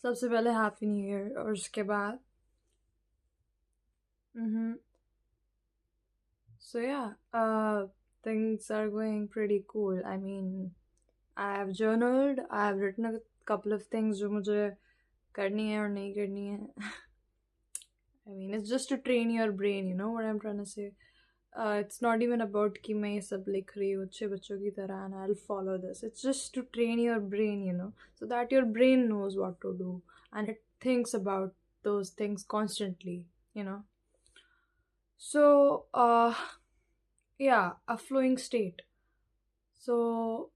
सबसे पहले happy new year और उसके बाद mm-hmm. So yeah, things are going pretty cool. I mean, I have journaled, I have written a couple of things जो मुझे करनी है और नहीं करनी है. I mean, it's just to train your brain, you know what I'm trying to say. It's not even about कि मैं ये सब लिख रही हूँ अच्छे बच्चों की तरह and I'll follow this. It's just to train your brain, you know, so that your brain knows what to do and it thinks about those things constantly, you know. So, yeah, a flowing state. So,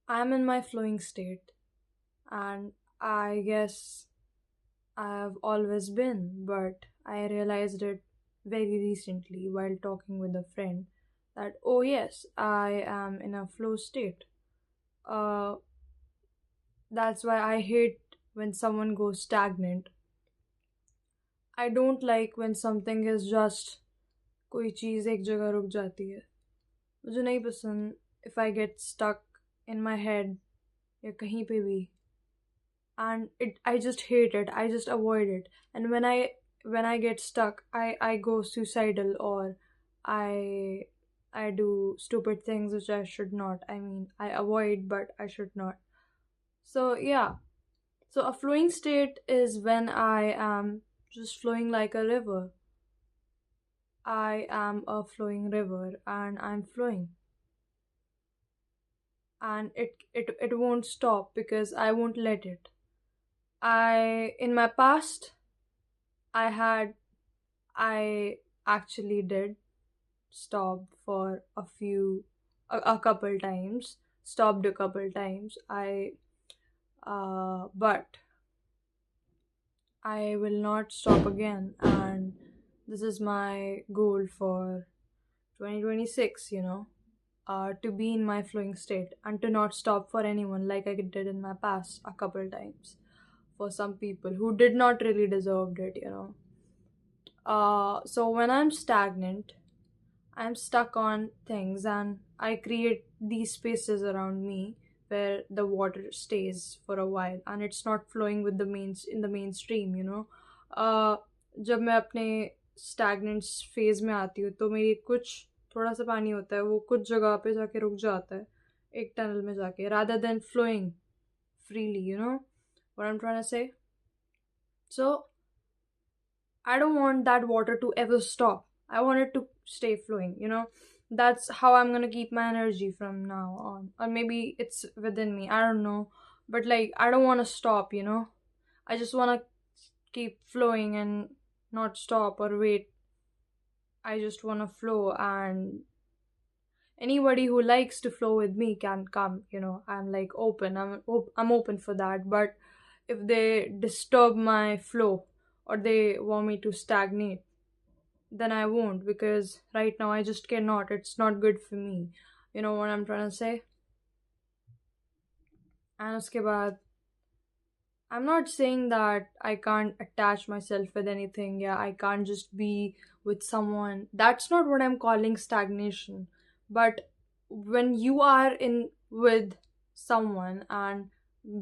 I'm in my flowing state, and I guess I've always been, but I realized it very recently while talking with a friend that, oh, yes, I am in a flow state. Uh, that's why I hate when someone goes stagnant. I don't like when something is just कोई चीज़ एक जगह रुक जाती है. मुझे नहीं पसंद if I get stuck in my head या कहीं पे भी, and I just hate it. I just avoid it. And when I get stuck, I go suicidal, or I I do stupid things which I should not. I mean, I avoid but I should not. So yeah. So a flowing state is when I am just flowing like a river. I am a flowing river and I'm flowing. And it won't stop because I won't let it. I in my past I had I actually did stop for a couple times, stopped a couple times. But I will not stop again, and this is my goal for 2026, you know, to be in my flowing state and to not stop for anyone like I did in my past a couple times for some people who did not really deserved it, you know. So when I'm stagnant, I'm stuck on things and I create these spaces around me where the water stays for a while and it's not flowing with the mainstream, you know. uh, जब मैं अपने stagnant phase में आती हूँ तो मेरी कुछ थोड़ा सा पानी होता है वो कुछ जगह पे जाके रुक जाता है एक टनल में जाके rather than flowing freely, you know what I'm trying to say. So I don't want that water to ever stop. I want it to stay flowing, you know. That's how I'm gonna keep my energy from now on. Or maybe it's within me, I don't know. But like, I don't wanna stop, you know. I just wanna keep flowing and not stop or wait. I just wanna flow, and anybody who likes to flow with me can come, you know. I'm like open, I'm open for that. But if they disturb my flow or they want me to stagnate, then I won't, because right now I just cannot. It's not good for me. You know what I'm trying to say? And uske baad, I'm not saying that I can't attach myself with anything. Yeah, I can't just be with someone. That's not what I'm calling stagnation. But when you are in with someone, and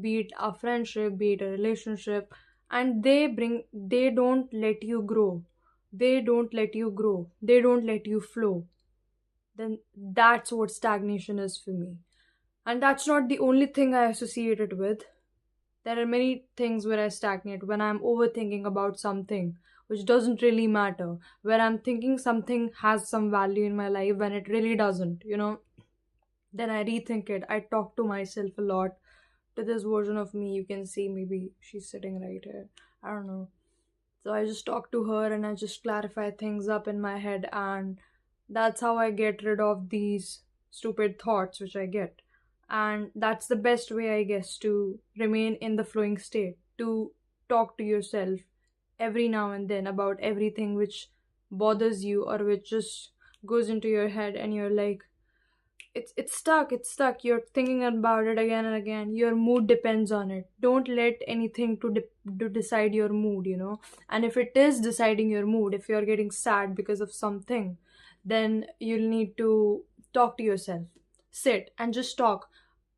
be it a friendship, be it a relationship, and they don't let you grow. They don't let you grow. They don't let you flow. Then that's what stagnation is for me. And that's not the only thing I associate it with. There are many things where I stagnate when I'm overthinking about something which doesn't really matter, where I'm thinking something has some value in my life when it really doesn't, you know. Then I rethink it. I talk to myself a lot, to this version of me. You can see, maybe she's sitting right here. I don't know. So I just talk to her and I just clarify things up in my head, and that's how I get rid of these stupid thoughts which I get. And that's the best way, I guess, to remain in the flowing state, to talk to yourself every now and then about everything which bothers you or which just goes into your head, and you're like, it's stuck, you're thinking about it again and again. Your mood depends on it. Don't let anything to decide your mood, you know. And if it is deciding your mood, if you're getting sad because of something, then you'll need to talk to yourself. Sit and just talk.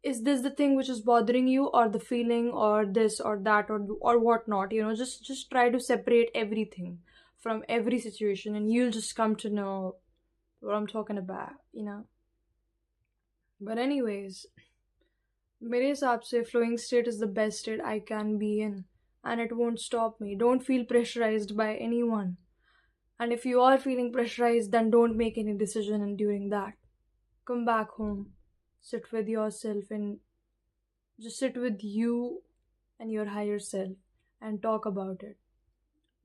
is this the thing which is bothering you, or the feeling, or this or that, or whatnot, just try to separate everything from every situation, and you'll just come to know what I'm talking about. But anyways, मेरे हिसाब से flowing state is the best state I can be in, and it won't stop me. Don't feel pressurized by anyone. And if you are feeling pressurized, then don't make any decision during that. Come back home, sit with yourself, and just sit with you and your higher self and talk about it.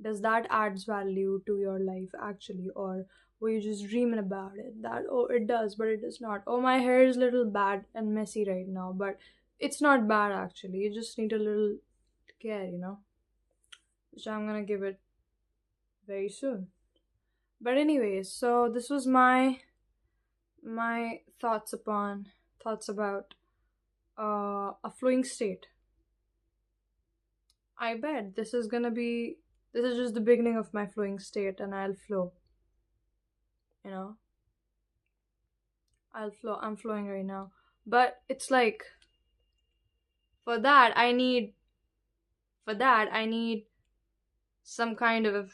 Does that adds value to your life actually, or were you just dreaming about it? That, oh, it does, but it does not. Oh, my hair is a little bad and messy right now, but it's not bad actually. You just need a little care, which I'm gonna give it very soon. But anyways, so this was my thoughts about a flowing state. I bet this is just the beginning of my flowing state, and I'll flow. You know, I'll flow. I'm flowing right now, but it's like for that I need some kind of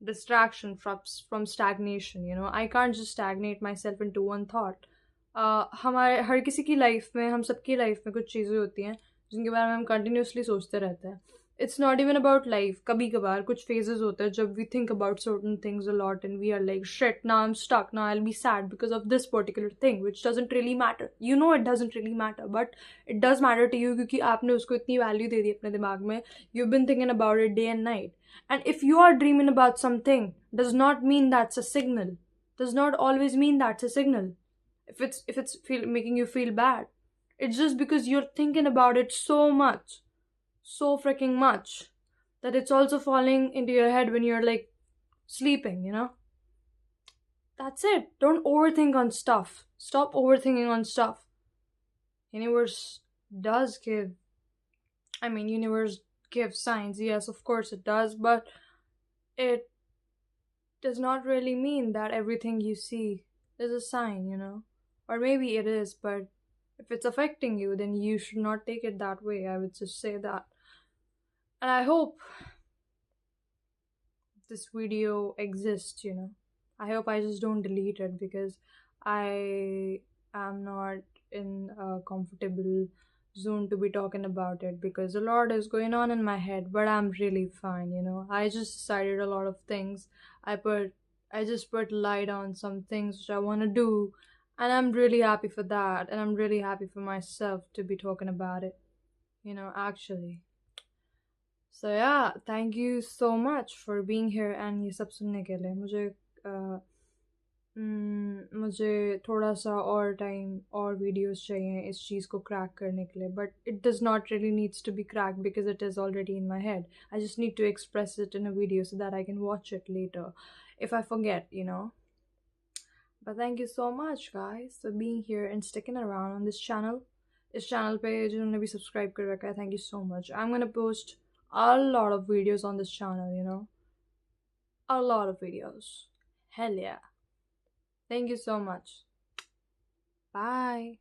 distraction from stagnation. I can't just stagnate myself into one thought. हमारे हर किसी की life में, हम सबकी life में कुछ चीज़ें होती हैं जिनके बारे में हम कंटिन्यूसली सोचते रहते हैं. It's not even about life. कभी कभार कुछ फेजेस होते हैं जब we think about certain things a lot and we are like shit, now I am stuck, now I will be sad because of this particular thing which doesn't really matter. It doesn't really matter, but it does matter to you, क्योंकि आपने उसको इतनी value दे दी अपने दिमाग में. You been thinking about it day and night. And if you are dreaming about something, does not mean that's a signal. Does not always mean that's a signal. If it's making you feel bad, it's just because you're thinking about it so much, so freaking much, that it's also falling into your head when you're like sleeping. That's it. Don't overthink on stuff. Stop overthinking on stuff. Universe does give. Universe give signs. Yes, of course it does, but it does not really mean that everything you see is a sign. Or maybe it is, but if it's affecting you, then you should not take it that way. I would just say that. And I hope this video exists. I hope I just don't delete it, because I am not in a comfortable zone to be talking about it, because a lot is going on in my head, but I'm really fine. I just decided a lot of things. I just put light on some things which I want to do, and I'm really happy for that, and I'm really happy for myself to be talking about it, actually. So yeah, thank you so much for being here and ये सब सुनने के लिए. मुझे थोड़ा सा और time और वीडियोस चाहिए इस चीज़ को क्रैक करने के लिए, but it does not really needs to be crack because it is already in my head. I just need to express it in a video so that I can watch it later if I forget. But thank you so much guys for being here and sticking around on this channel. इस channel पे जिन्होंने भी subscribe कर रखा है, thank you so much. I'm gonna post a lot of videos on this channel. A lot of videos. Hell yeah. Thank you so much. Bye.